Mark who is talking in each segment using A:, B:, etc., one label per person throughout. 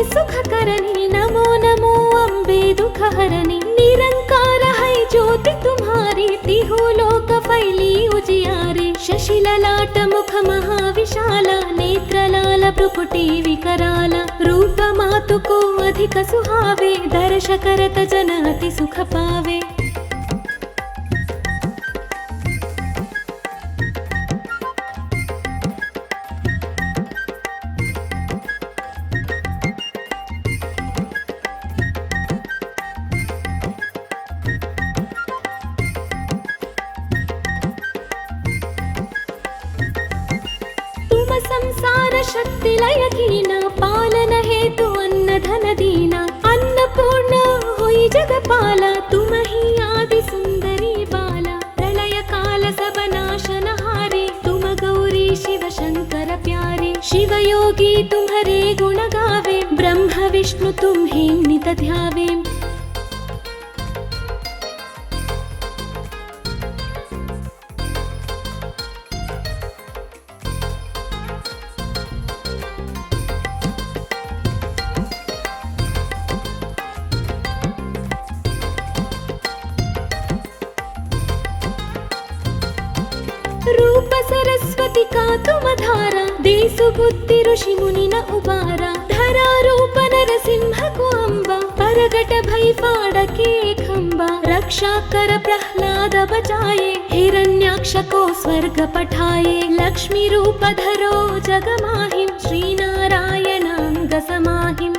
A: सुख करनी, नमो नमो अम्बे दुख हरनी। निरंकार है ज्योति तुम्हारी, तिहु लोक फैली उजियारे। शशि ललाट मुख महाविशाल, नेत्रलाल भ्रुकुटी विकराल। रूप मातु को अधिक सुहावे, दर्श करत जन अति सुख पावे। संसार शक्ति लय कीना, पालन हेतु अन्न धन दीना। अन्नपूर्ण होई जगपाला, तुम ही आदि सुंदरी बाला। प्रलय काल सब नाशन हारे, तुम गौरी शिव शंकर प्यारे। शिव योगी तुम्हारे गुण गावे, ब्रह्म विष्णु तुम्हें नित ध्यावे। रूप सरस्वती का तुम धारा, देसु बुद्धि ऋषि मुनि न उबारा। धरा रूप नरसिंह को अम्बा, परगट भई फाड़के खंबा। रक्षा कर प्रह्लाद बचाए, हिरण्याक्ष को स्वर्ग पठाए। लक्ष्मी रूप धरो जग माहिम, श्री नारायण अंग समाहिम।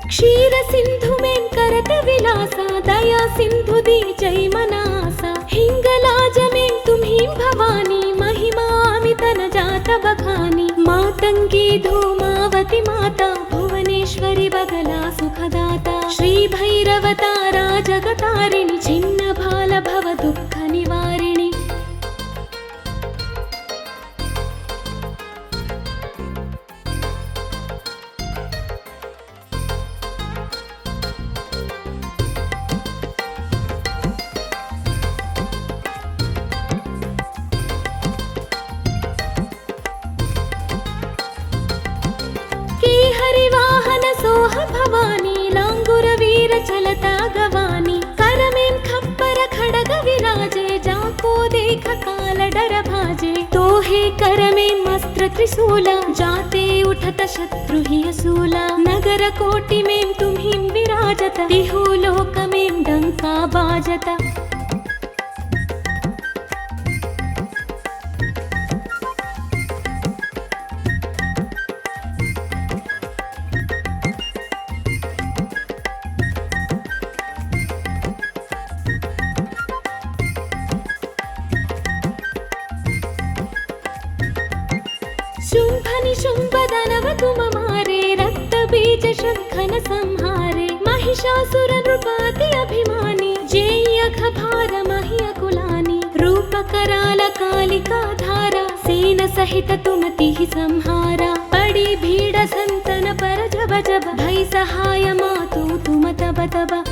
A: क्षीर सिंधु में करत विलासा, दया सिंधु दी जय मनासा। हिंगलाज में तुम्हीं भवानी, महिमा अमित न जात बखानी। मातंगी धूमावती माता, भुवनेश्वरी बगला सुखदाता। श्री भैरव तारा जगतारिणी, छिन्न भाल भव दुःख निवारिणी। हरिवाहन सोह भवानी, लांगुर वीर चलता गवानी। कर में खप्पर खड़ग विराजे, जाको देख काल डर भाजे। तोहे कर में अस्त्र त्रिशूला, जाते उठत शत्रु ही असूला। नगर कोटि में तुम्हीं विराजत, तिहु लोक में डंका बाजत। शुंभ निशुंभ दानव तुम मारे, रक्त बीज शंखन संहारे। महिषासुर नृपाति अभिमानी, जेय अघभार महि अकुलानी। रूप कराल कालिका धारा, सेन सहित तुम तिहि संहारा। पड़ी भीड़ संतन पर जब जब, भई सहाय मातु तुम तब तब।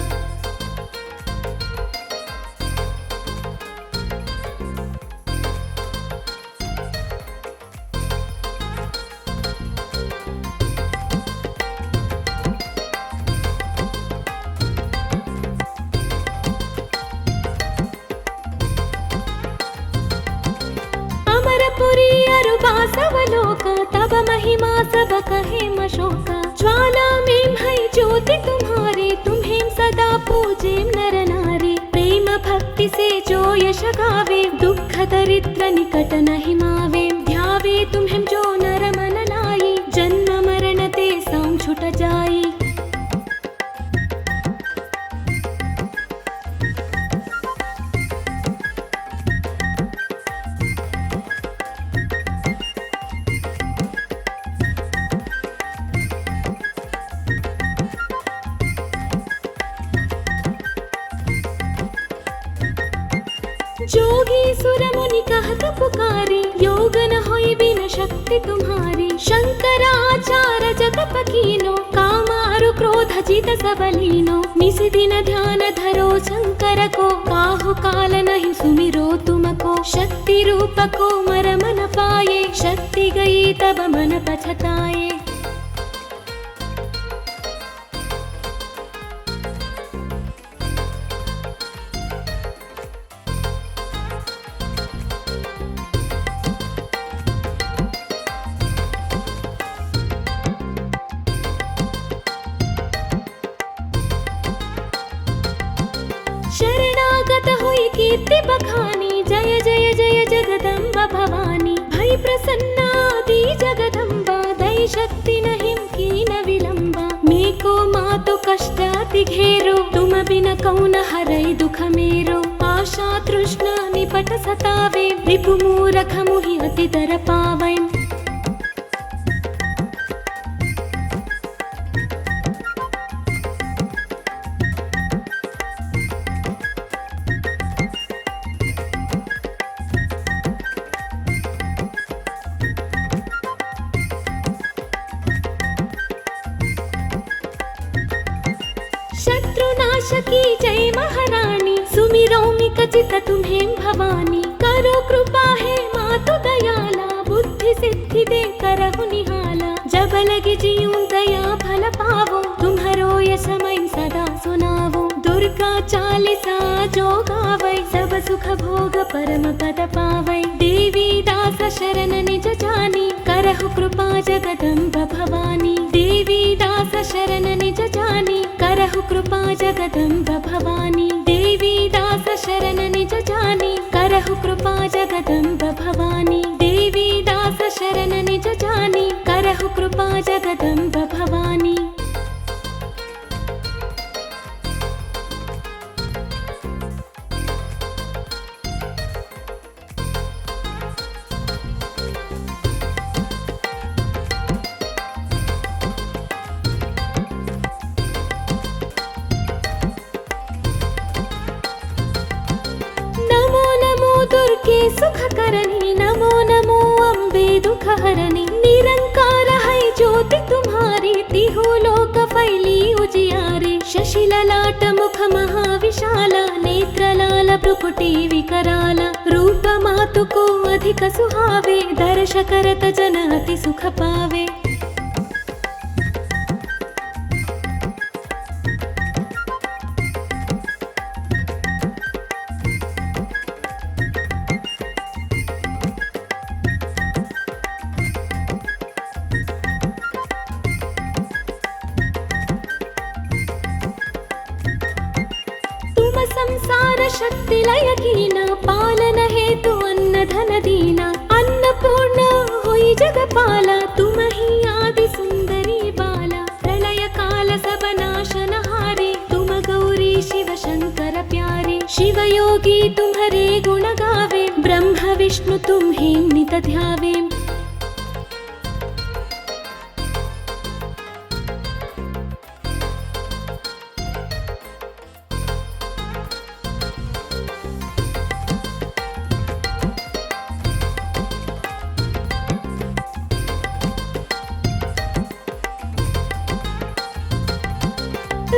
A: पुरी अरुबा सब लोक, तब महिमा सब कहे मशोका। ज्वाला में भई ज्योति तुम्हारे, तुम्हें सदा पूजे नर नारी। प्रेम भक्ति से जो यश गावे, दुख दरिद्र निकट नहीं मावे। ध्यावे तुम्हें जो नर मन लाई, जन्म मरण ते सम छुट जाई। जोगी सुर मुनि कहत पुकारी, योग न होई बिन शक्ति तुम्हारी। शंकराचार्य जगत कीनो, कामारु क्रोध जित सब लीनो। निस दिन ध्यान धरो शंकर को, काहु काल नहीं सुमिरो तुमको। शक्ति रूप को मरम न पाए, शक्ति गई तब मन पछताए। शरणागत हुई कीर्ति बखानी, जय जय जय जगदम्बा भवानी। भई प्रसन्ना दी जगदम्बा, दई शक्ति नहीं कीन विलंबा। मेको मातु कष्ट अति घेरो, तुम बिन कौन हरई दुख मेरो। आशा तृष्णा निपट सतावे, रिपु मूरख मुहि अति दर पावै। शत्रुनाश की जय महारानी, सुमिरौमि कचित तुम्हें भवानी। करो कृपा है मातु दयाला, बुद्धि सिद्धि दे करहु निहाला। जब लगी जीऊं दया फल पावो, तुम्हारो यश मैं सदा सुनावो। दुर्गा चालीसा जो गावै, सब सुख भोग परम पद पावै। देवी दास शरण निज जानी, करहु कृपा जगदम्ब भवानी। देवी दास शरण निज जानी, करहु कृपा जगदम्ब भवानी। देवी दास शरण निज जानी, करहु कृपा जगदम्ब भवानी। देवी दास शरण निज जानी, करहु कृपा जगदम्ब भवानी। सुख करनी, नमो नमो अम्बे दुख हरनी। निरंकार है ज्योति तुम्हारी, तिहु लोक फैली उजियारी। शशि ललाट मुख महाविशाला, नेत्र लाल भ्रुकुटी विकराला। रूप मातु को अधिक सुहावे, दर्श करत जन अति सुख पावे। संसार शक्ति लय कीना, पालन हेतु अन्न धन दीना। अन्नपूर्ण हुई जगपाला, तुम ही आदि सुंदरी बाला। प्रलय काल सब नाशनहारी, तुम गौरी शिव शंकर प्यारे। शिव योगी तुम्हारे गुण गावे, ब्रह्म विष्णु तुम्हें नित ध्यावे।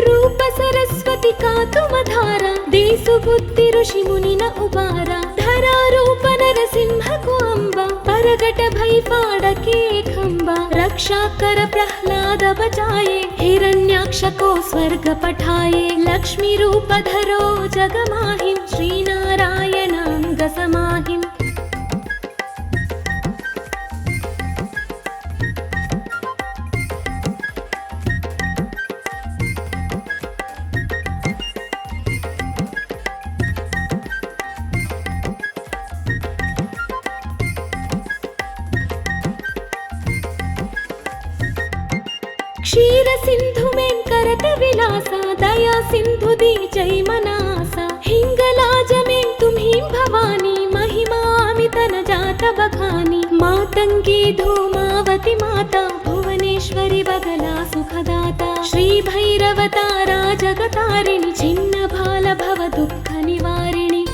A: रूप सरस्वती का तुम धारा, देसु बुद्धि ऋषि मुनि न उबारा। धरा रूप नरसिंह को अम्बा, परगट भई फाड़के खंबा। रक्षा कर प्रह्लाद बचाए, हिरण्याक्ष को स्वर्ग पठाए। लक्ष्मी रूप धरो जग माहिम, श्री नारायण अंग समाहिम। क्षीर सिंधु में करत विलासा, दया सिंधु दी जय मनासा। हिंगलाज में तुम्ही भवानी, महिमा अमित न जात बखानी। मातंगी धूमावती माता, भुवनेश्वरी बगला सुखदाता। श्री भैरव तारा जगतारिणी, छिन्न भाल भव दुःख निवारिणी।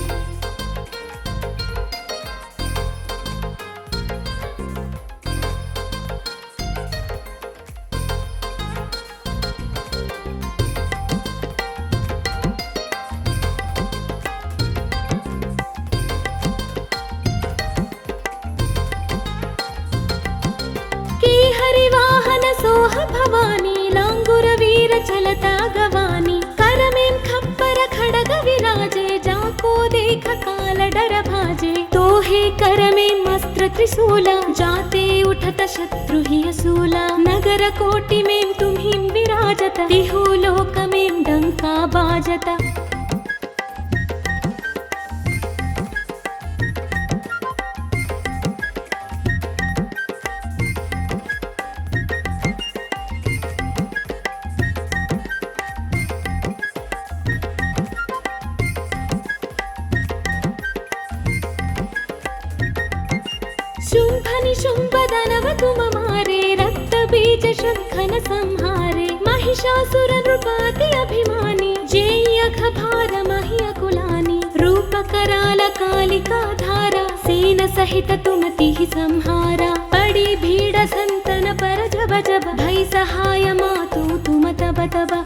A: लोह भवानी लांगुर वीर चलता गवानी कर में खप्पर खड़ग विराजे जाको देख काल डर भाजे तो हे कर में मस्त्र त्रिशूला जाते उठत शत्रु ही असूला नगर कोटि में तुम्हीं विराजत तिहु लोक में डंका बाजत शुंभ निशुंभ दानव तुम मारे रक्त बीज शंखन संहारे महिषासुर नृपाति अभिमानी जेयख भार महि अकुलानी रूप कराल कालिका धारा सेन सहित तुम तिहि संहारा पड़ी भीड़ संतन पर जब जब भई सहाय मातु तुम तब तब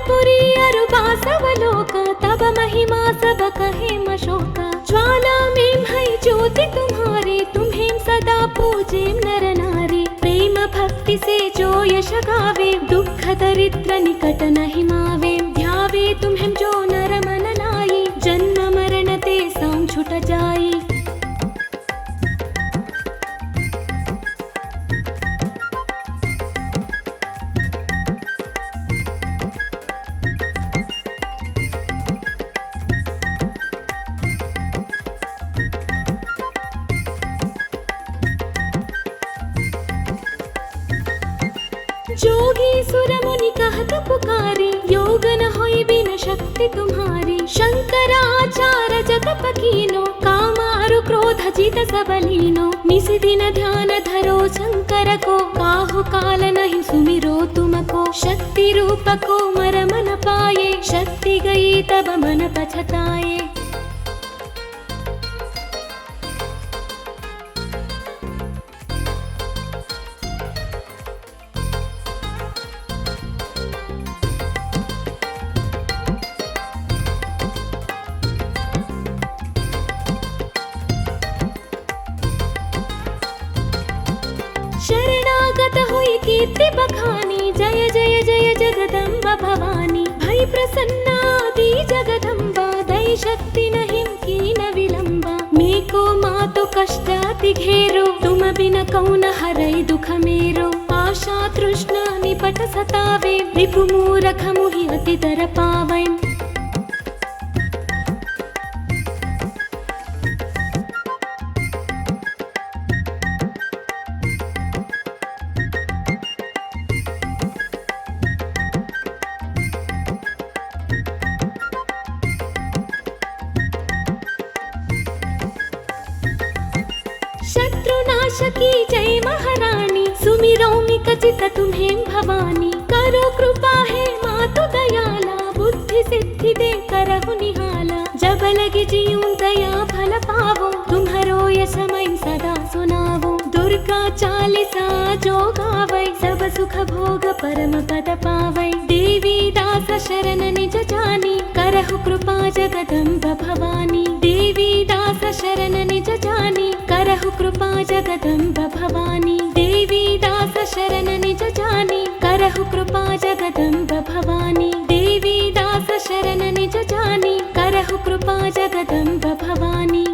A: पुरी अरुबासवलोक तब महिमा सब कहे मशोक ज्वाला में भई ज्योति तुम्हारे तुम्हें सदा पूजे नर नारी प्रेम भक्ति से जो यश गावे दुख दरिद्र निकट नहीं मावे ध्यावे तुम्हें जो नर मन लाई जन्म मरण ते सम छुट जाई जोगी सुर मुनि कहत पुकारी योग न होई बिन शक्ति तुम्हारी शंकराचार्य जतप कीनो काम अरु क्रोध जित सबलीनो निस दिन ध्यान धरो शंकर को काहु काल नहीं सुमिरो तुमको शक्ति रूप को मर मन पाए शक्ति गई तब मन पछताए शरणागत हुई कीर्ति बखानी जय जय जय जगदम्बा भवानी भई प्रसन्नादि जगदम्बा दई शक्ति नहीं कीन विलंबा मेको मातो कष्टाति घेरो तुम बिन कौन हरई दुख मेरो आशा तृष्णा निपट सतावे रिपु मूरख मुहि अति दर पावै शत्रुनाशकी जय महारानी सुमिरौमि कचित तुम्हें भवानी करो कृपा है मातु दयाला बुद्धि सिद्धि दे करहु निहाला जब लगे जीऊं दया फल पावो तुम्हारो यश मैं सदा सुनावो दुर्गा चालीसा जो गावै सब सुख भोग परम पद पावै देवी दास शरण निज जानी करहु कृपा जगदम्ब भवानी देवी दास शरण निज जानी करहु कृपा जगदम्ब भवानी देवी दास शरण निज जानी करहु कृपा जगदम्ब भवानी देवी दास शरण निज जानी करहु कृपा जगदम्ब भवानी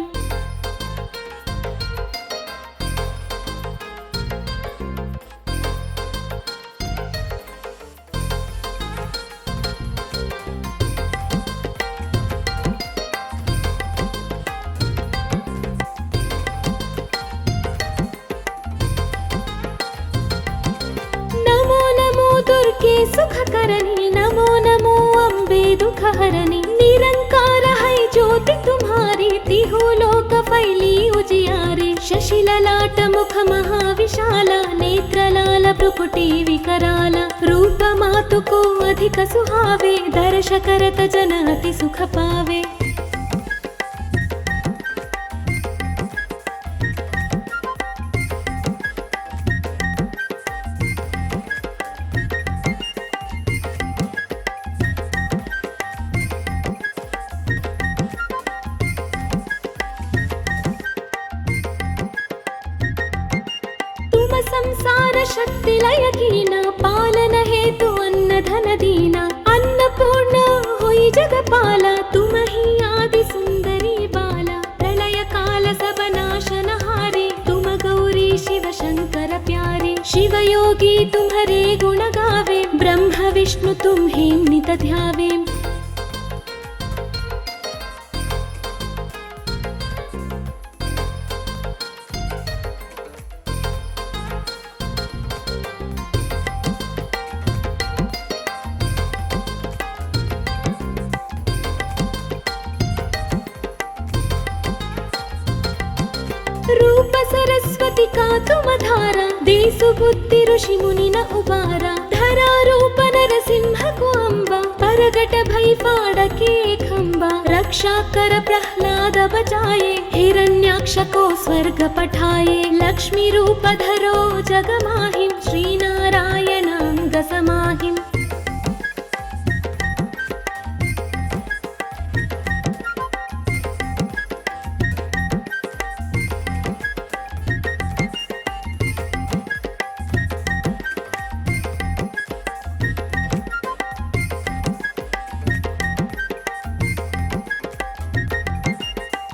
A: दुर्गे सुख करनी नमो नमो अम्बे दुख हरनी निरंकार है ज्योति तुम्हारी तिहु लोक फैली उजियारे शशि ललाट मुख महाविशाला नेत्र लाल भ्रुकुटी विकराला रूप मातु को अधिक सुहावे दर्श करत जन अति सुख पावे शक्ति लय कीना पालन हेतु अन्न धन दीना अन्नपूर्ण हुई जगपाला तुम ही आदि सुंदरी बाला प्रलय काल सब नाशन हारे तुम गौरी शिव शंकर प्यारे शिव योगी तुम्हारे गुण गावे ब्रह्म विष्णु तुम्हें नित ध्यावे। रूप सरस्वती का तुम धारा देसु बुद्धि ऋषि मुनि न उबारा धरा रूप नरसिंह को अम्बा परगट भई फाड़के खंबा रक्षा कर प्रहलाद बचाए हिरण्याक्ष को स्वर्ग पठाए लक्ष्मी रूप धरो जग माहिम श्री नारायण अंग समाहिम।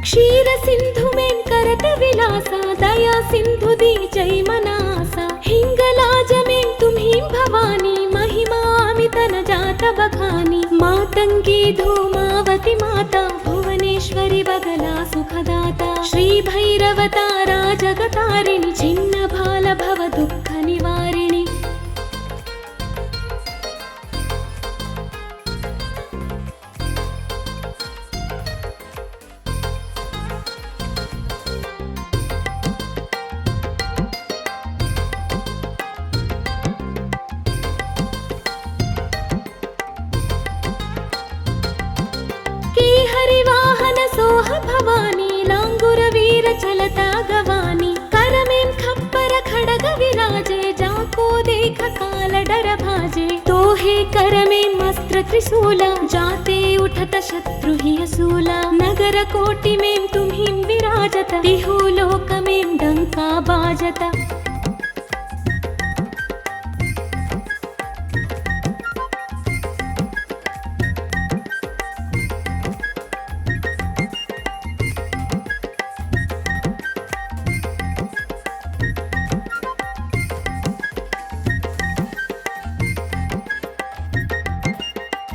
A: क्षीर सिंधु में करत विलासा दया सिंधु दी जय मनासा हिंगलाज में तुम्हीं भवानी महिमा अमित न जात बखानी मातंगी धूमावती माता भुवनेश्वरी बगला सुखदाता श्री भैरव तारा जगतारिणी छिन्न भाल भव दुःख निवारिणी। हरिवाहन सोह भवानी लांगुर वीर चलता गवानी कर में खप्पर खड़ग विराजे जाको देख काल डर भाजे तो हे कर में मस्त्र त्रिशूला जाते उठत शत्रु ही असूला नगर कोटि में तुम्हीं विराजत तिहु लोक में डंका बाजत।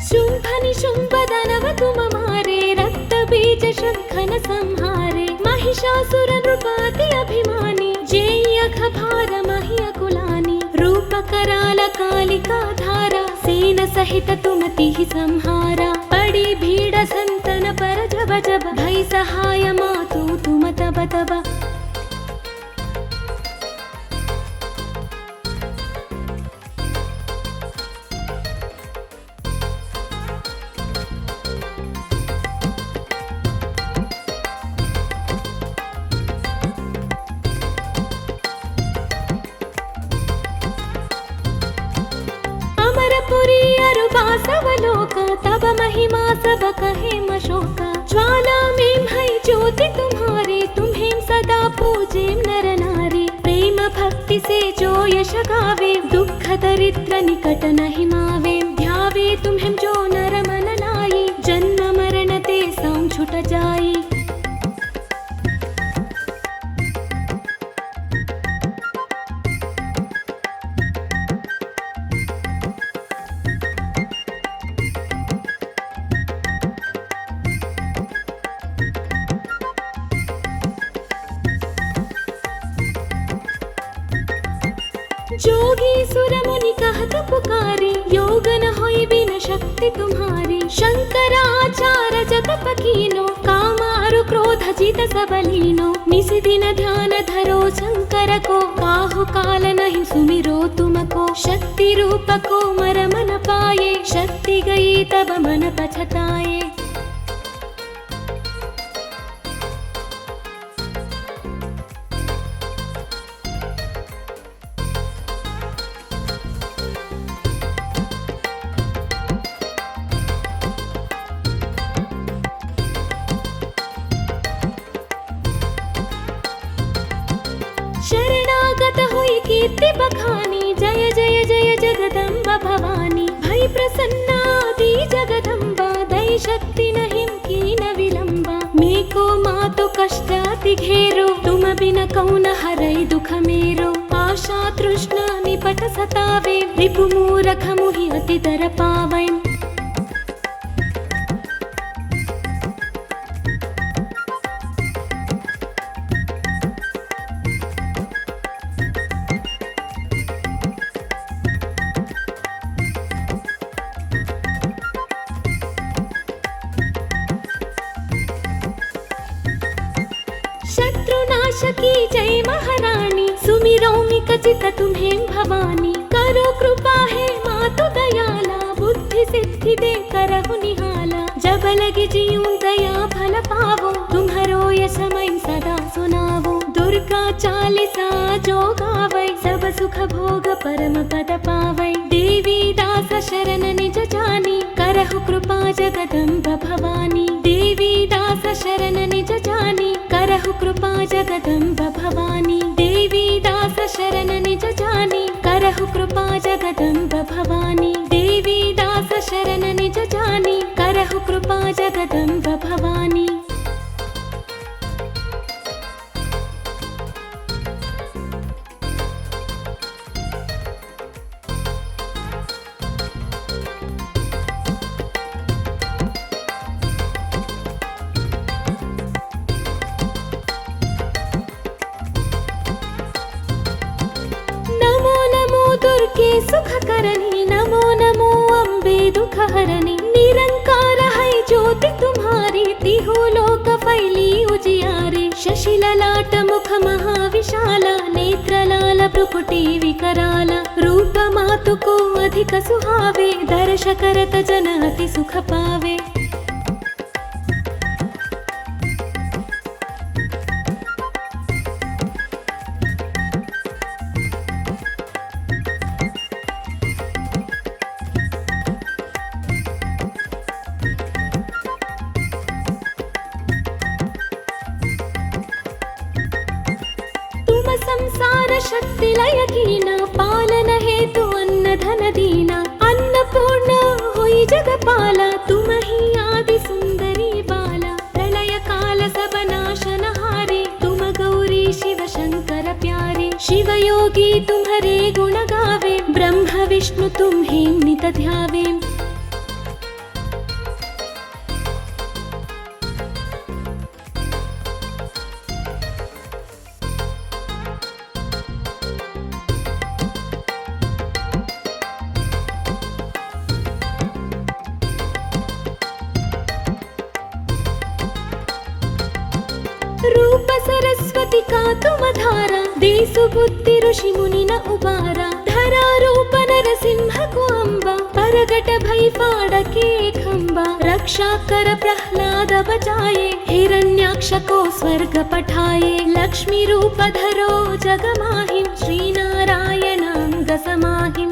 A: शुंभ निशुंभ दानव तुम मारे रक्त बीज शंखन संहारे महिषासुर नृपाति अभिमानी जेय अखभार महि अकुलानी रूप कराल कालिका धारा सेन सहित तुम तिहि संहारा पड़ी भीड़ संतन पर जब जब भई सहाय मातु तुम तब तब। पुरी अरु बासवलोक तब महिमा सब कहे मशोका ज्वाला में भई ज्योति तुम्हारी तुम्हें सदा पूजे नर नारी प्रेम भक्ति से जो यश गावे दुख दरिद्र निकट नहीं मावे ध्यावे तुम्हें जो नर मन लाई जन्म मरण ते सौ छुट जाई। जोगी सुर मुनि कहत पुकारे योग न होई बिन शक्ति तुम्हारी शंकराचार्य जतप कीनो कामारु क्रोध जित सब लीनो निसि दिन ध्यान धरो शंकर को काहु काल नहीं सुमिरो तुमको शक्ति रूप को मर मन पाए शक्ति गई तब मन पछताए। शरणागत हुई कीर्ति बखानी जगदम्ब भवानी भई प्रसन्नादि जगदम्बा दयि शक्ति नहीं कीन विलंबा मेको मातो कष्ट अति घेरो तुम बिन कौन हरई दुख मेरो आशा तृष्णा निपट सतावे रिपु मूरख मुहि अति दर पावै शत्रुनाशकी जय महारानी सुमिरौमि कचित तुम्हें भवानी करो कृपा है मातु दयाला बुद्धि सिद्धि दे करहु निहाला जब लगी जीऊं दया फल पावो तुम्हारो यश मैं सदा सुनावो दुर्गा चालीसा जो गावै सब सुख भोग परम पद पावै देवी दास शरण निज जानी करहु कृपा जगदम्ब भवानी देवी दास शरण निज जानी करहु कृपा जगदम्ब भवानी देवी दास शरण निज जानी करहु कृपा जगदम्ब भवानी देवी दास शरण निज जानी करहु कृपा जगदम्ब भवानी दुर्गे सुख करनी नमो नमो अम्बे दुख हरनी निरंकार है ज्योति तुम्हारी तिहु लोक फैली उजियारे शशि ललाट मुख महाविशाला नेत्र लाल भ्रुकुटी विकराला रूप मातु को अधिक सुहावे दर्श करत जन अति सुख पावे संसार शक्ति लय कीना पालन हेतु अन्न धन दीना अन्नपूर्ण हुई जगपाला तुम ही आदि सुंदरी बाला प्रलय काल सब नाशन हारे तुम गौरी शिव शंकर प्यारे शिव योगी तुम्हारे गुण गावे ब्रह्म विष्णु तुम्हें नित ध्यावे रूप सरस्वती का तुम धारा देसु बुद्धि ऋषि मुनि न उबारा धरा रूप नरसिंह को अम्बा परगट भई फाड़के खंबा रक्षा कर प्रहलाद बचाए हिरण्याक्ष को स्वर्ग पठाए लक्ष्मी रूप धरो जग माहिम श्री नारायण अंग समाहिम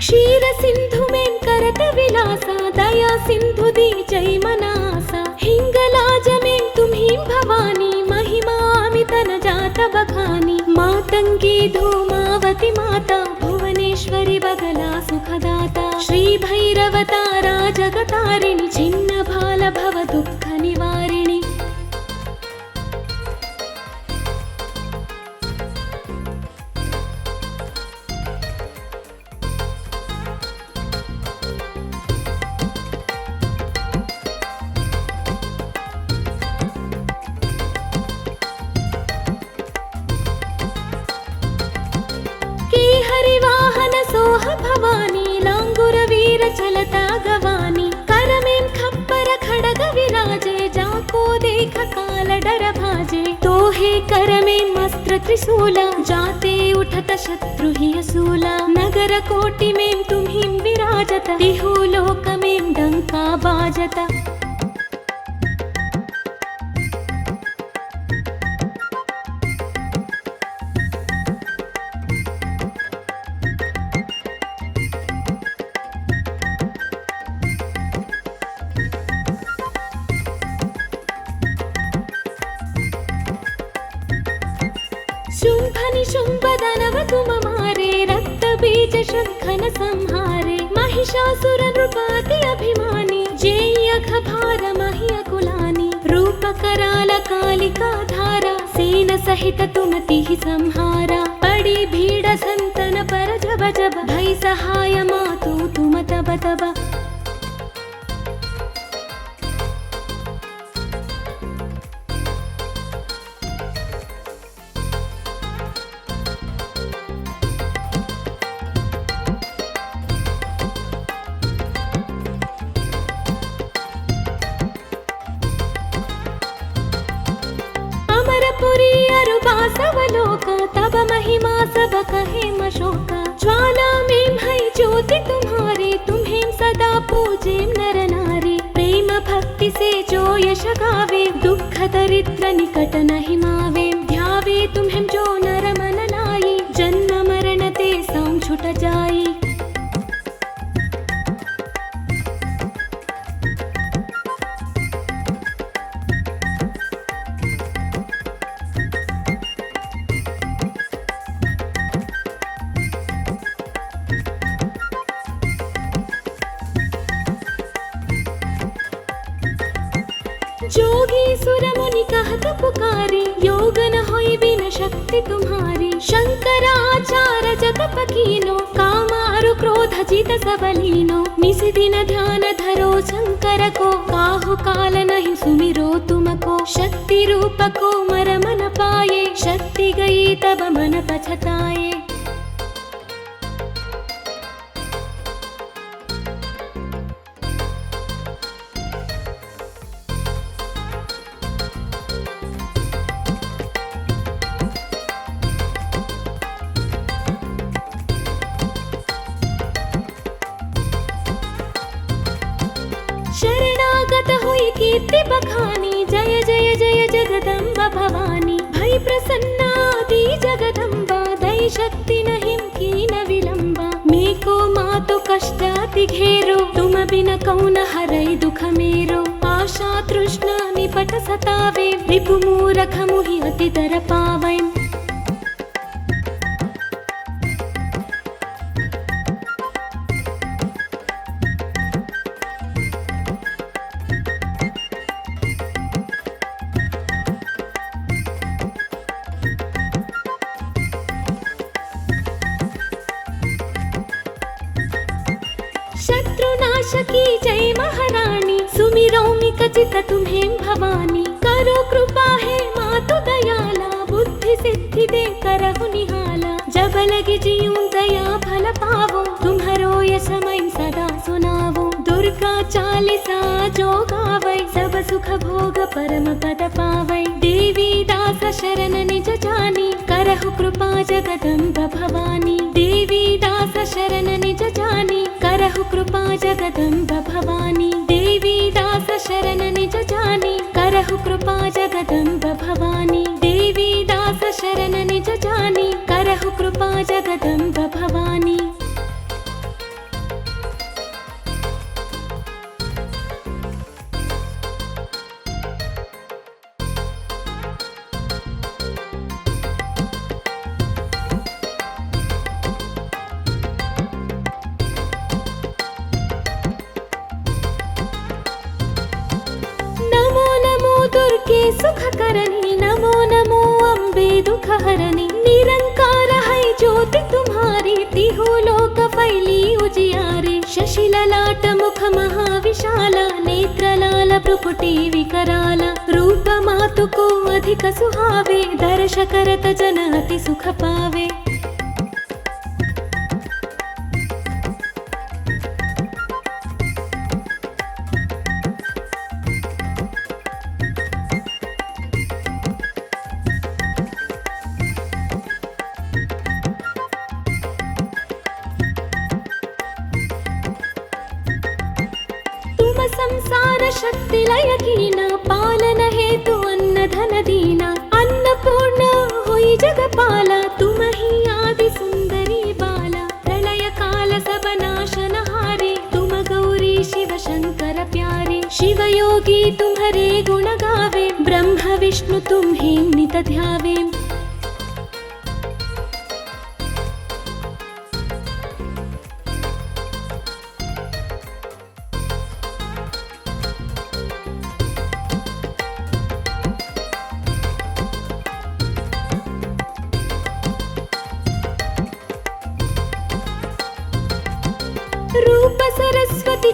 A: क्षीर सिंधु में करत विलासा दया सिंधु दी जय मनासा हिंगलाज में तुम्ही भवानी महिमा अमित न जात बखानी मातंगी धूमावती माता भुवनेश्वरी बगला सुखदाता श्री भैरव तारा जगतारिणी छिन्न भाल भव दुःख निवारिणी हरिवाहन सोह भवानी लांगुर वीर चलता गवानी कर में खप्पर खड़ग विराजे जाको देख काल डर भाजे तो हे कर में मस्त्र त्रिशूला जाते उठत शत्रु ही असूला नगर कोटि में तुम्हीं विराजता तिहु लोक में डंका बाजता बीज शंखन संहारे महिषासुर नृपाति अभिमानी जेयख भार महिय कुलानी रूप कराल कालिका धारा सेन सहित तुमति संहारा पड़ी भीड़ संतन पर जब जब भई सहाय मातु तुम तब तब पुरी अरुबासवलोक तब महिमा सब कहे मशोक ज्वाला में भई ज्योति तुम्हारे तुम्हें सदा पूजे नर नारी प्रेम भक्ति से जो यश गावे दुख दरिद्र निकट नहीं मावे ध्यावे तुम्हें जो नर मन लाई जन्म मरण ते सम छुट जाई जोगी सुर मुनि कहत पुकारी योग न होई बिन शक्ति तुम्हारी शंकराचार जतप कीनो कामारु क्रोध जित सबलीनो निस दिन ध्यान धरो शंकर को काहु काल नहीं सुमिरो तुमको शक्ति रूप को मर मन पाए शक्ति गई तब मन पछताए शरणागत हुई कीर्ति बखानी जय जय जय जगदम्ब भवानी भई प्रसन्नादि जगदम्बा दई शक्ति नहीं कीन विलंबा मेको मातु कष्टाति घेरो तुम बिन कौन हरई दुख मेरो आशा तृष्णा निपट सतावे रिपु मूरख मुहि अति दर पावै शत्रुनाशकी जय महारानी सुमिरौमि कचित तुम्हें भवानी करो कृपा है मातु दयाला बुद्धि सिद्धि दे करहु निहाला जब लगे जीऊं दया फल पावो तुम्हारो यश मैं सदा सुनावो दुर्गा चालीसा जो गावै सब सुख भोग परम पद पावै देवी दास शरण निज जानी करहु कृपा जगदम्ब भवानी देवी दास शरण निज जानी करहु कृपा जगदम्ब भवानी देवी दास शरण निज जानी करहु कृपा जगदम्ब भवानी देवी दास शरण निज जानी करहु कृपा जगदम्ब भवानी दुर्गे सुख करनी नमो नमो अम्बे दुख हरनी निरंकार है ज्योति तुम्हारी तिहु लोक फैली उजियारी शशि ललाट मुख महाविशाला नेत्र लाल भ्रुकुटी विकराल रूप मातु को अधिक सुहावे दर्श करत जन अति सुख पावे संसार शक्ति लय कीना पालन हेतु अन्न धन दीना अन्नपूर्ण हुई जगपाला तुम ही आदि सुंदरी बाला प्रलय काल सब नाशन हारे तुम गौरी शिव शंकर प्यारे शिव योगी तुम्हारे गुण गावे ब्रह्म विष्णु तुम्हें नित ध्यावे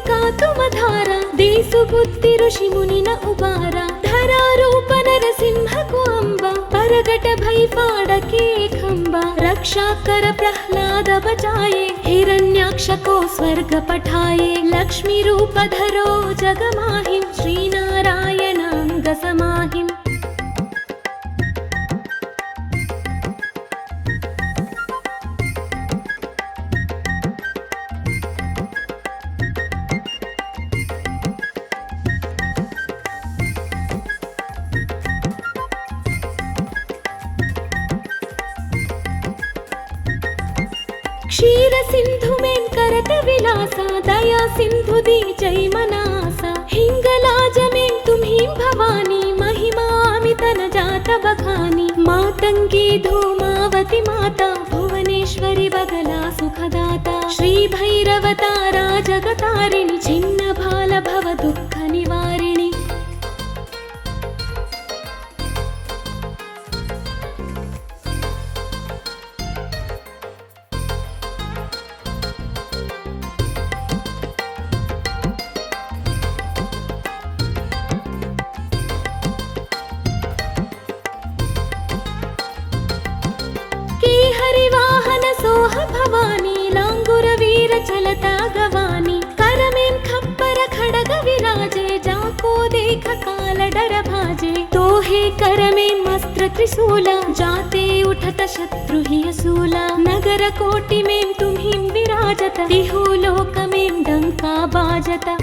A: का तुम धारा देसु बुद्धि ऋषि मुनि न उबारा धरारूप नरसिंह को अंबा परगट भई फाड़के खंबा रक्षा कर प्रह्लाद बचाए हिरण्याक्ष को स्वर्ग पठाए लक्ष्मी रूप धरो जग माहिम श्री नारायण अंग समाहिम क्षीर सिंधु में करत विलासा दया सिंधु दी जय मनासा हिंगलाज में तुम्हीं भवानी महिमा अमित न जात बखानी मातंगी धूमावती माता भुवनेश्वरी बगला सुखदाता श्री भैरव तारा जगतारिणी छिन्न भाल भव दुःख निवारिणी हरिवाहन सोह भवानी लांगुर वीर चलता गवानी कर में खप्पर खड़ग विराजे जाको देख काल डर भाजे तोहे कर में मस्त्र त्रिशूला जाते उठत शत्रु ही असूला नगर कोटि में तुम्हीं विराजत तिहु लोक में डंका बाजता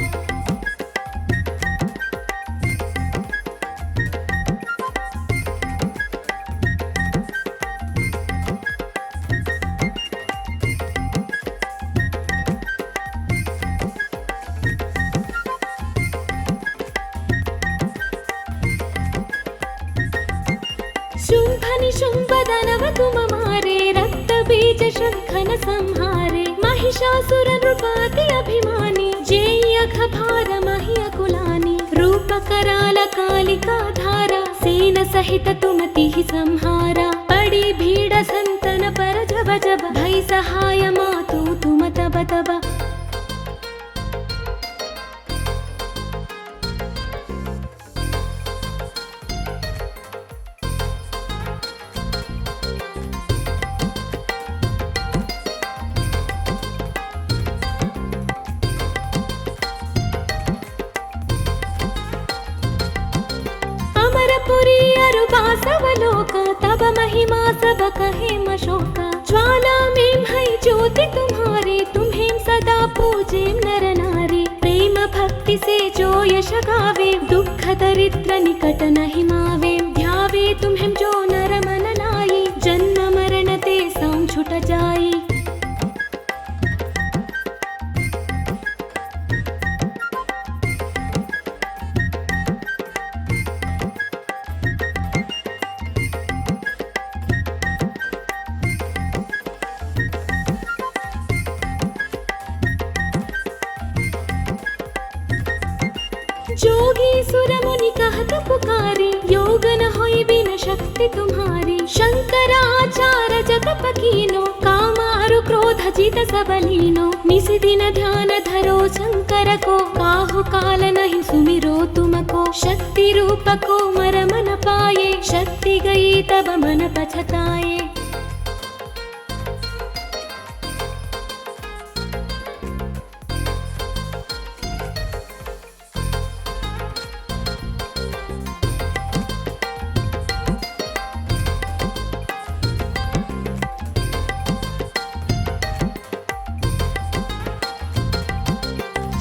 A: शुंभ निशुंभ दानव तुम मारे रक्त बीज शंखन संहारे महिषासुर नृपाति अभिमानी जेयख भार महि अकुलानी रूप कराल कालिका धारा सेन सहित तुम तिहि संहारा पड़ी भीड़ संतन पर जब जब भई सहाय मातु तुम तब तब पुरी अरुबासवलोक तब महिमा सब कहे मशोका ज्वाला में भई ज्योति तुम्हारे तुम्हें सदा पूजे नर नारी प्रेम भक्ति से जो यश गावे दुख दरिद्र निकट नहीं मावे ध्यावे तुम्हें जो नर मन लाई जन्म मरण ते सम छुट जाई जोगी सुर मुनि कहत पुकारी योग न होई बिन शक्ति तुम्हारी शंकराचार्य जतप कीनो काम अरु क्रोध जित सबलीनो निसि दिन ध्यान धरो शंकर को काहु काल नहीं सुमिरो तुमको शक्ति रूप को मर मन पाए शक्ति गई तब मन पछताए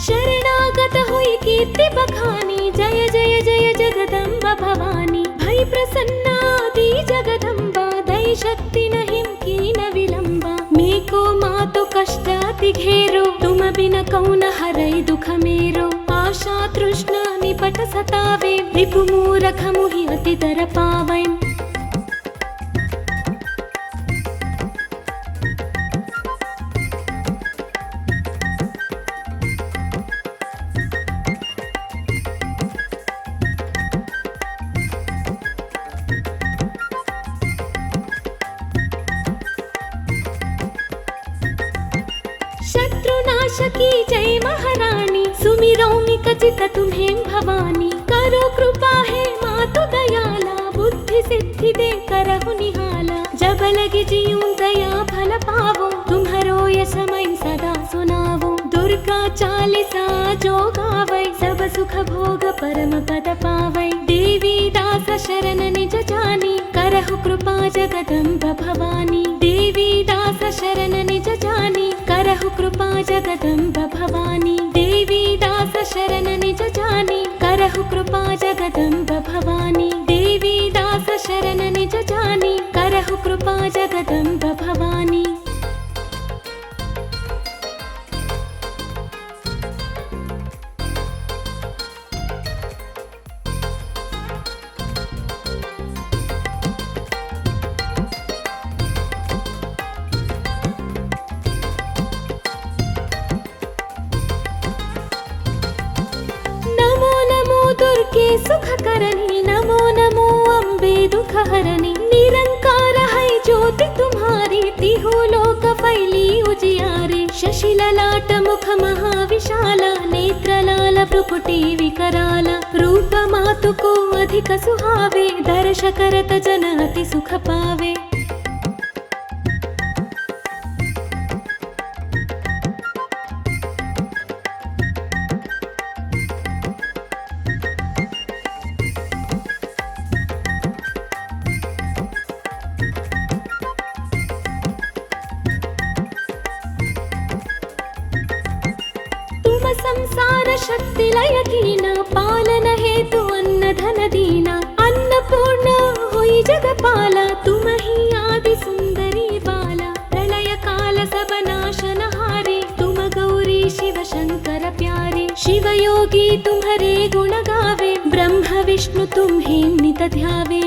A: शरणागत हुई कीर्ति बखानी जय जय जय जगदम्ब भवानी भई प्रसन्नादि जगदम्बा दई शक्ति नहीं कीन विलंबा मेको मातु कष्टाति घेरो तुम बिन कौन हरई दुख मेरो आशा तृष्णा निपट सतावे रिपु मूरख मुहि अति दर पावै वर्ष की जय महारानी, सुमिरौमि कचित तुम्हें भवानी। करो कृपा है मातु दयाला, बुद्धि सिद्धि दे करहु निहाला। जब लगे जीऊं दया फल पावो, तुम्हारो यश मैं सदा सुनावो। दुर्गा चालीसा जो गावै, सब सुख भोग परम पद पावै। देवी दास शरण निज जानी, करहु कृपा जगदम्ब भवानी। देवी दास शरण निज जानी, करहु कृपा जगदम्ब भवानी। देवी दास शरण निज जानी, करहु कृपा जगदम्ब भवानी। देवी दास शरण निज जानी, करहु कृपा जगदम्ब भवानी। दुर्गे सुख करनी, नमो नमो अम्बे दुख हरनी। निरंकार है ज्योति तुम्हारी, तिहु लोक फैली उजियारे। शशि ललाट मुख महाविशाला, नेत्र लाल भ्रुकुटी विकराल। रूप मातु को अधिक सुहावे, दर्श करत जन अति सुख पावे। संसार शक्ति लय कीना, पालन हेतु अन्न धन दीना। अन्नपूर्ण होई जगपाला, तुम ही आदि सुंदरी बाला। प्रलय काल सब नाशन हारे, तुम गौरी शिव शंकर प्यारे। शिव योगी तुम्हारे गुण गावे, ब्रह्म विष्णु तुम्हें नित ध्यावे।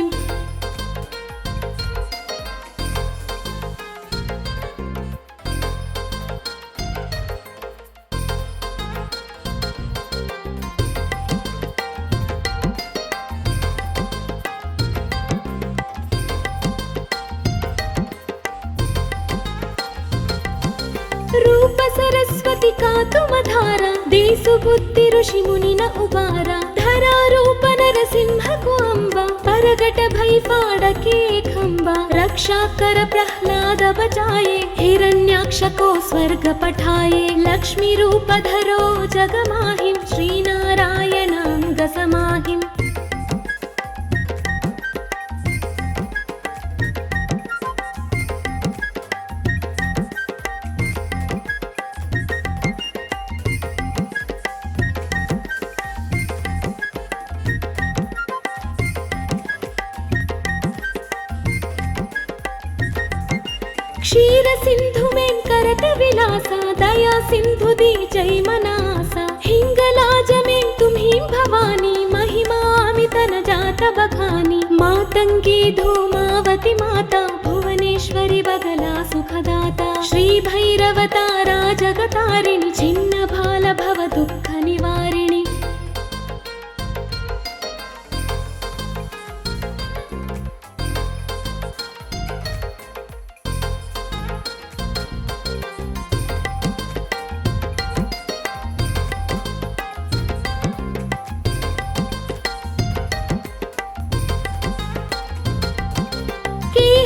A: रूप सरस्वती का तुम धारा, देसु बुद्धि ऋषि मुनि न उबारा। धरा रूप नरसिंह को अम्बा, परगट भई फाड़के खंबा। रक्षा कर प्रह्लाद बचाए, हिरण्याक्ष को स्वर्ग पठाए। लक्ष्मी रूप धरो जग माहिम, श्री नारायण अंग समाहिम। क्षीर सिंधु में करत विलासा, दया सिंधु दी जय मनासा। हिंगलाज में तुम्ही भवानी, महिमा अमित न जात बखानी। मातंगी धूमावती माता, भुवनेश्वरी बगला सुखदाता। श्री भैरव तारा जगतारिणी, छिन्न भाल भव दुःख निवारिणी।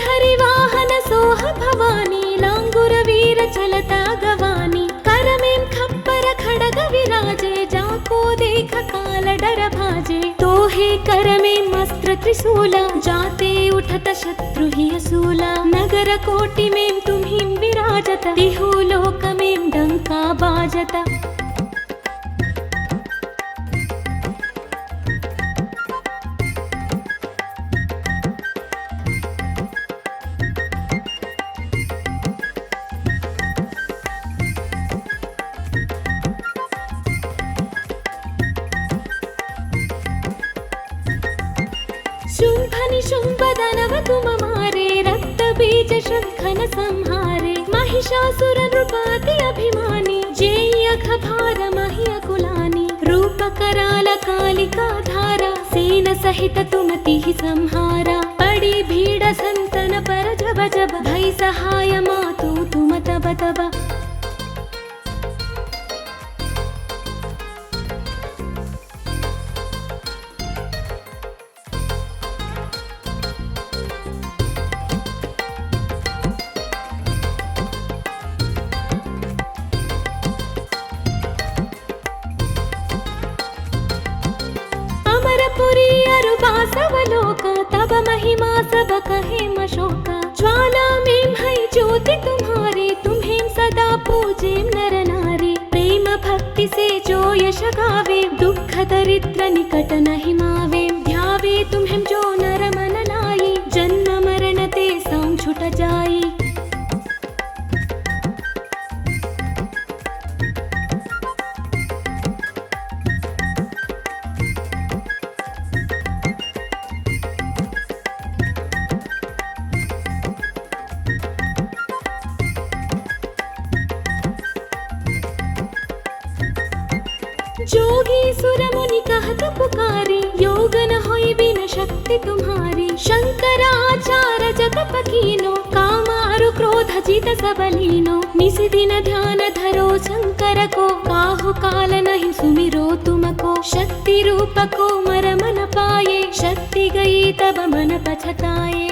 A: हरिवाहन सोह भवानी, लांगुर वीर चलता गवानी। कर में खप्पर खड़ग विराजे, जाको देख काल डर भाजे। तोहे कर में मस्त्र त्रिशूला, जाते उठत शत्रु ही असूला। नगर कोटि में तुम्हीं विराजत, तिहु लोक में डंका बाजता। शुंभ निशुंभ दानव तुम मारे, रक्त बीज शंखन संहारे। महिषासुर नृपाति अभिमानी, जेई अघ भार महि अकुलानी। रूप कराल कालिका धारा, सेन सहित तुम तिहि संहारा। पड़ी भीड़ संतन पर जब जब, भई सहाय मातु तुम तब तब। वासवलोक तब महिमा सब कहे मशोक ज्वाला में है ज्योति तुम्हारे तुम्हें सदा पूजे नर नारी प्रेम भक्ति से जो यश गावे दुख दरिद्र निकट नहीं मावे ध्यावे तुम्हें जो नर मन लाई जन्म मरण ते सम छुट जाई जोगी सुर मुनि कहत पुकारी योग न होई बिन शक्ति तुम्हारी शंकराचार्य जगत कीनो कामारु क्रोध जित सबलीनो निसि दिन ध्यान धरो शंकर को काहु काल नहीं सुमिरो तुमको शक्ति रूप को मर मन पाए शक्ति गई तब मन पछताए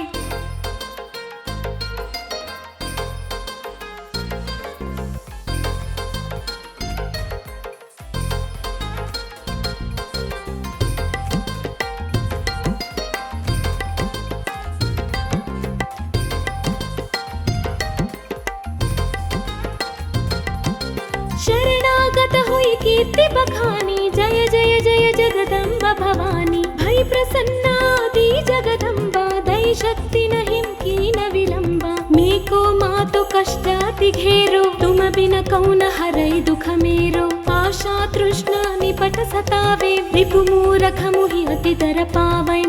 A: शरणागत हुई कीर्ति बखानी जय जय जय जगदम्ब भवानी भई प्रसन्ना दी जगदम्बा दई शक्ति नहीं कीन विलंबा मेको मातु कष्टाति घेरो तुम बिन कौन हरई दुख मेरो आशा तृष्णा निपट सतावे रिपु मूरख मुहि अति दर पावै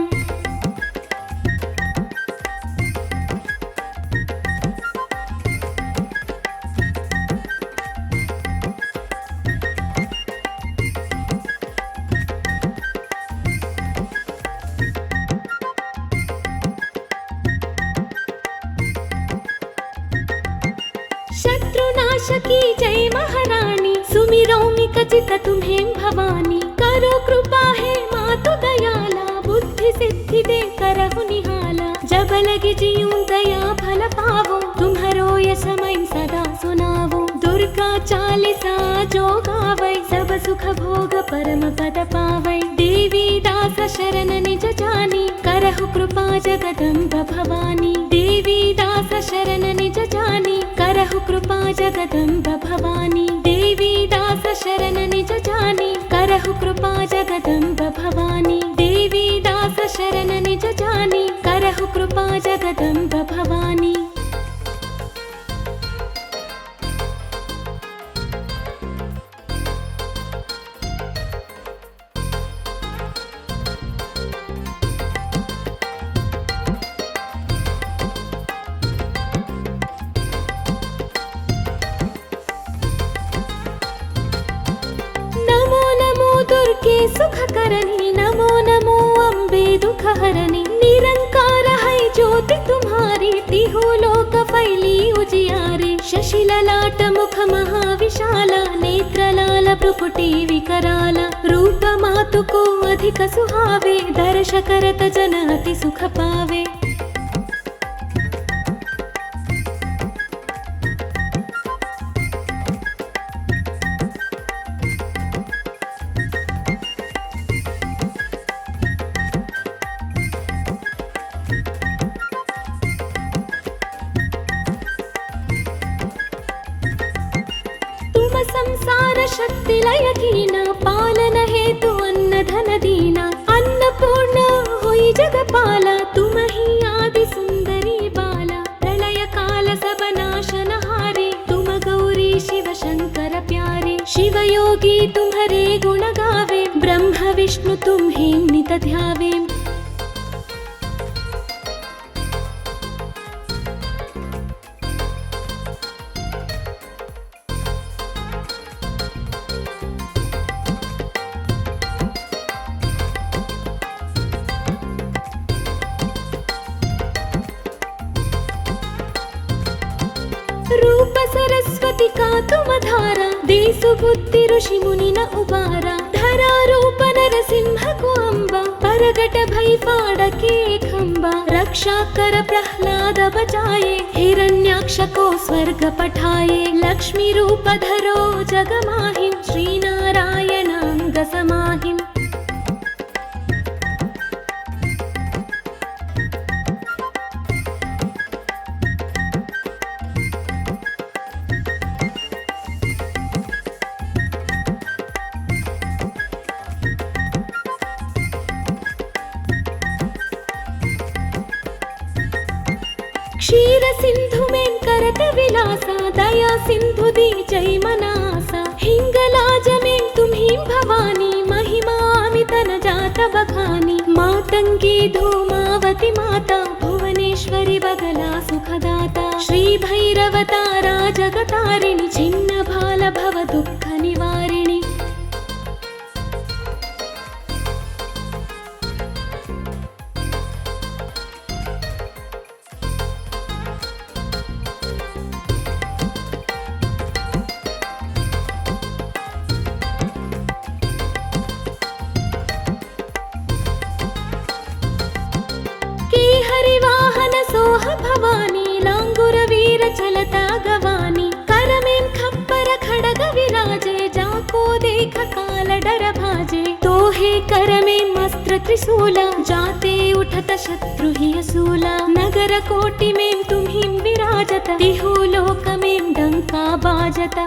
A: शत्रुनाशकी जय महारानी सुमिरौमि कचित तुम्हें भवानी करो कृपा है मातु दयाला बुद्धि सिद्धि दे करहु निहाला जब लगी जीऊं दया फल पावो तुम्हारो यश मैं सदा सुनावो दुर्गा चालीसा जो गावै सब सुख भोग परम पद पावै देवी दास शरण निज जानी करहु कृपा जगदम्ब भवानी देवी दास शरण निज जानी करहु कृपा जगदम्ब भवानी देवी दास शरण निज जानी करहु कृपा जगदम्ब भवानी देवी दास शरण निज जानी करहु कृपा जगदम्ब भवानी सुख करनी नमो नमो अम्बे दुख हरनी निरंकार है ज्योति तुम्हारी तिहु लोक फैली उजियारे शशि ललाट मुख महाविशाला नेत्र लाल भ्रुकुटी विकराल रूप मातु को अधिक सुहावे दर्श करत जन अति सुख पावे संसार शक्ति लय कीना पालन हेतु अन्न धन दीना अन्नपूर्ण हुई जगपाला तुम ही आदि सुंदरी बाला प्रलय काल सब नाशन हारे तुम गौरी शिव शंकर प्यारे शिव योगी तुम्हारे गुण गावे ब्रह्म विष्णु तुम्हें नित ध्यावे रूप सरस्वती का तुम धारा देसु बुद्धि ऋषि मुनि न उबारा धरा रूप नरसिंह को अम्बा परगट भई फाड़के खंबा रक्षा कर प्रहलाद बचाए हिरण्याक्ष को स्वर्ग पठाए लक्ष्मी रूप धरो जग माहिम श्री नारायण अंग समाहिम भरत विलासा दया सिंधु दी जय मनासा हिंगलाज में तुम्हीं भवानी महिमामित न जात बखानी मातंगी धूमावती माता भुवनेश्वरी बगला सुखदाता श्री भैरवतारा जगतारिणी छिन्न भाल भव दुःख निवारिणी हरिवाहन सोह भवानी लांगुर वीर चलता गवानी कर में खप्पर खड़ग विराजे जाको देख काल डर भाजे तो हे कर में मस्त्र त्रिशूला जाते उठत शत्रु ही असूला नगर कोटि में तुम्हीं विराजत तिहु लोक में डंका बाजत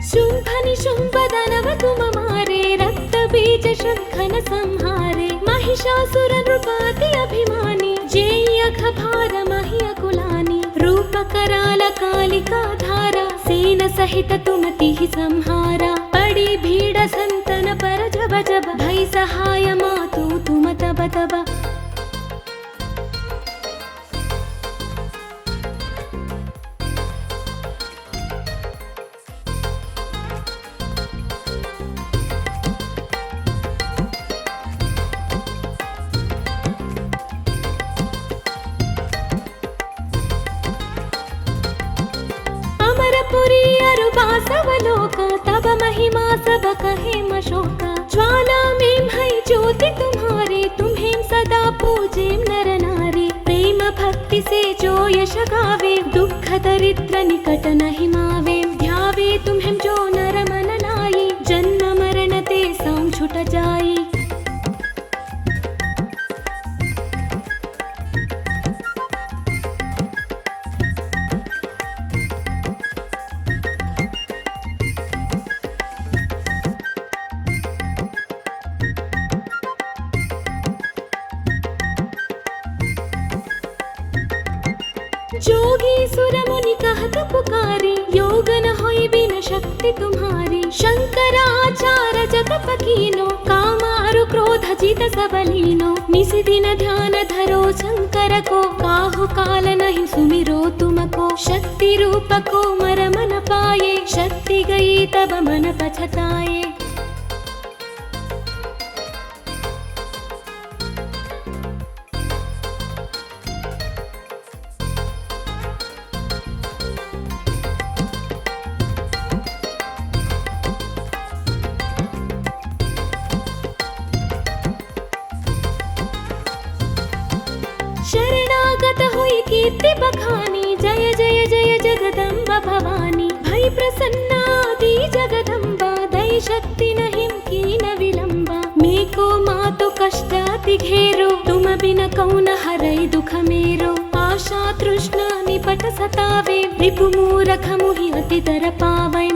A: शुंभ निशुंभ दानव तुम मारे रक्त बीज शंखन संहारे महिषासुर नृपाति अभिमानी जेयख भार महि अकुलानी रूप कराल कालिका धारा सेन सहित तुम तिहि संहारा पड़ी भीड़ संतन पर जब जब भई सहाय मातु तुम तब तब पुरी अरुबासवलोक तब महिमा सब कहे मशोक ज्वाला में भई ज्योति तुम्हारे तुम्हें सदा पूजे नर नारी प्रेम भक्ति से जो यश गावे दुख दरिद्र निकट नहीं मावे ध्यावे तुम्हें जो नर मन लाई जन्म मरण ते सम छुट जाई जोगी सुर मुनि कहत पुकारी योग न होई बिन शक्ति तुम्हारी शंकराचार्य जगत कीनो कामारु क्रोध जित सबलीनो निसि दिन ध्यान धरो शंकर को काहु काल नहीं सुमिरो तुमको शक्ति रूप को मर मन पाए शक्ति गई तब मन पछताए शरणागत हुई कीर्ति बखानी जय जय जय जगदम्बा भवानी भई प्रसन्नादि जगदम्बा दई शक्ति नहीं कीन विलंबा मेको मातो कष्टाति घेरो तुम बिन कौन हरई दुख मेरो आशा तृष्णा निपट सतावे रिपु मूरख मुहि अति दर पावै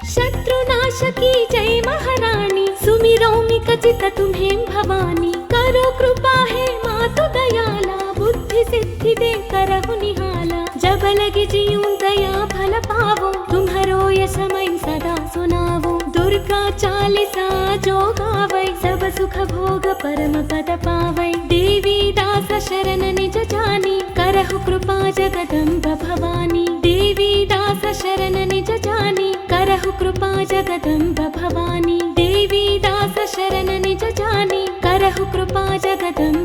A: शत्रुनाश की जय महारानी सुमिरो मिकचित तुम्हें भवानी करो कृपा है मातु दयाला बुद्धि सिद्धि दे करहु निहाला जब लगे जीऊं दया फल पावो तुम्हारो यश मैं सदा सुनावो दुर्गा चालीसा जो गावै सब सुख भोग परम पद पावै देवी दास शरण निज जानी करहु कृपा जगदम्ब भवानी देवी दास शरण निज जानी करहु कृपा जगदम्ब भवानी देवी दास शरण निज जानी करहु कृपा जगदम्ब